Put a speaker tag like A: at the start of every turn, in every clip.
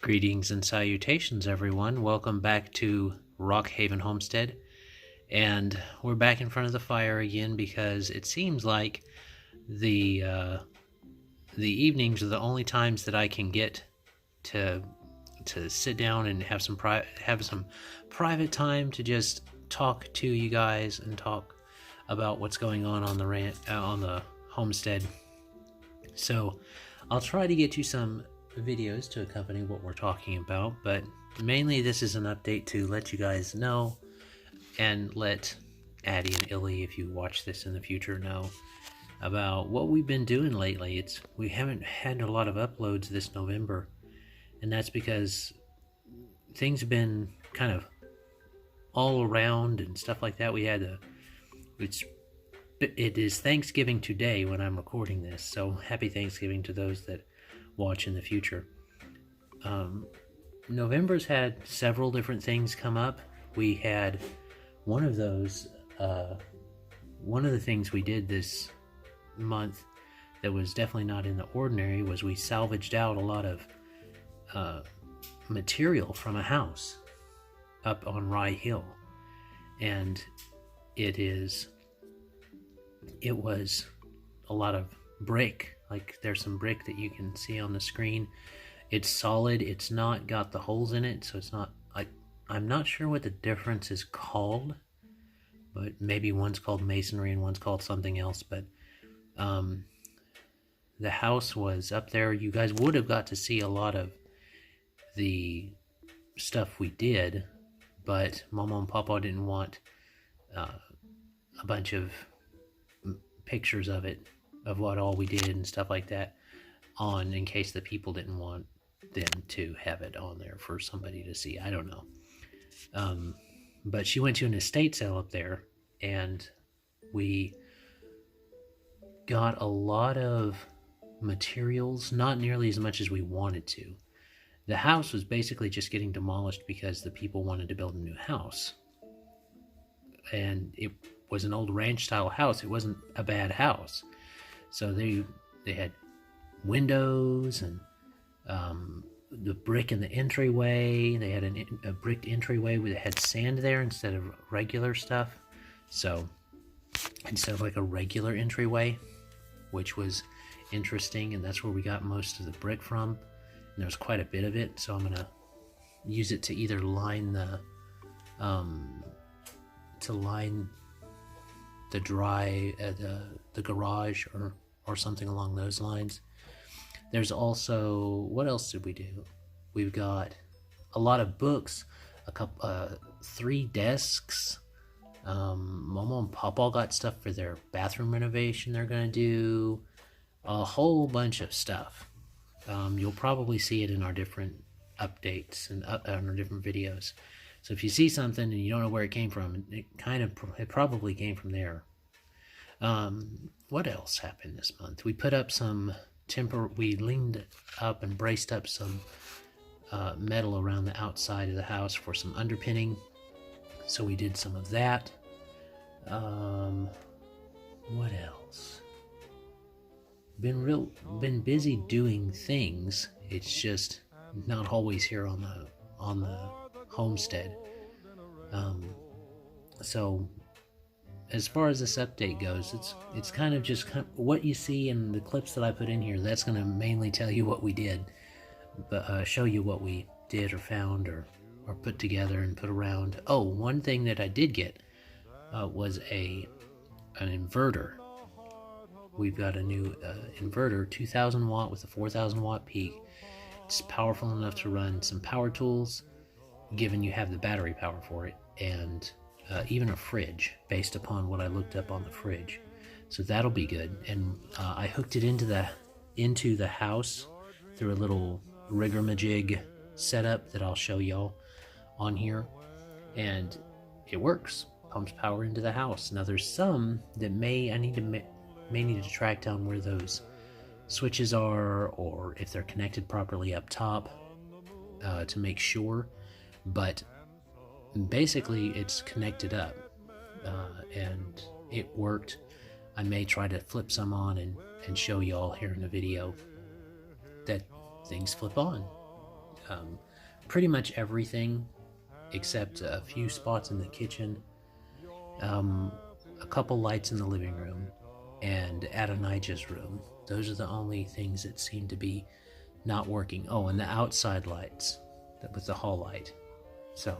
A: Greetings and salutations, everyone. Welcome back to Rockhaven Homestead. And we're back in front of the fire again because it seems like the evenings are the only times that I can get to sit down and have some private time to just talk to you guys and talk about what's going on on the homestead. So I'll try to get you some videos to accompany what we're talking about, but mainly this is an update to let you guys know and let Addie and Illy, if you watch this in the future, know about what we've been doing lately. We haven't had a lot of uploads this November, and that's because things have been kind of all around and stuff like that. It is Thanksgiving today when I'm recording this, so happy Thanksgiving to those that watch in the future. November's had several different things come up. We had one of those, one of the things we did this month that was definitely not in the ordinary was we salvaged out a lot of material from a house up on Rye Hill, and it was a lot of brick. Like, there's some brick that you can see on the screen. It's solid. It's not got the holes in it, so it's not. I'm not sure what the difference is called, but maybe one's called masonry and one's called something else. But the house was up there. You guys would have got to see a lot of the stuff we did, but Mama and Papa didn't want a bunch of pictures of it, of what all we did and stuff like that, on, in case the people didn't want them to have it on there for somebody to see. I don't know. But she went to an estate sale up there, and we got a lot of materials, not nearly as much as we wanted to. The house was basically just getting demolished because the people wanted to build a new house. And it was an old ranch style house. It wasn't a bad house. So they had windows and the brick in the entryway. They had a bricked entryway that had sand there instead of regular stuff. So instead of like a regular entryway, which was interesting, and that's where we got most of the brick from. And there was quite a bit of it, so I'm gonna use it to either line the garage or something along those lines. There's also, what else did we do? We've got a lot of books, 3 desks. Momo and Papa got stuff for their bathroom renovation they're gonna do. A whole bunch of stuff. You'll probably see it in our different updates and on our different videos. So if you see something and you don't know where it came from, it probably came from there. What else happened this month? We put up we leaned up and braced up some metal around the outside of the house for some underpinning. So we did some of that. What else? Been busy doing things. It's just not always here on the homestead. So as far as this update goes, it's kind of just what you see in the clips that I put in here. That's going to mainly tell you what we did, but show you what we did or found or put together and put around. Oh, one thing that I did get was an inverter. We've got a new inverter, 2,000 watt with a 4,000 watt peak. It's powerful enough to run some power tools, given you have the battery power for it, and even a fridge, based upon what I looked up on the fridge. So that'll be good. And I hooked it into the house through a little rigger-majig setup that I'll show y'all on here, and it works. Pumps power into the house. Now there's some that may need to track down where those switches are, or if they're connected properly up top, to make sure. But basically it's connected up, and it worked. I may try to flip some on and show y'all here in the video that things flip on. pretty much everything except a few spots in the kitchen, a couple lights in the living room, and Adonijah's room. Those are the only things that seem to be not working. Oh, and the outside lights with the hall light. So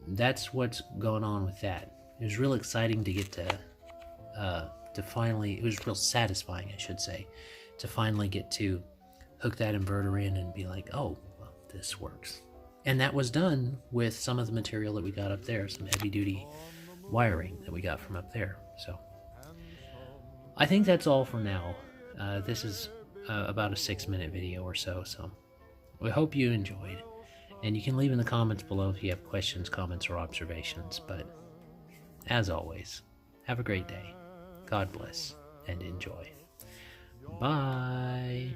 A: that's what's going on with that. It was real exciting to get to finally, it was real satisfying, I should say, to finally get to hook that inverter in and be like, oh, well, this works. And that was done with some of the material that we got up there, some heavy duty wiring that we got from up there. So I think that's all for now. This is about a 6-minute video or so, so we hope you enjoyed. And you can leave in the comments below if you have questions, comments, or observations. But as always, have a great day. God bless and enjoy. Bye.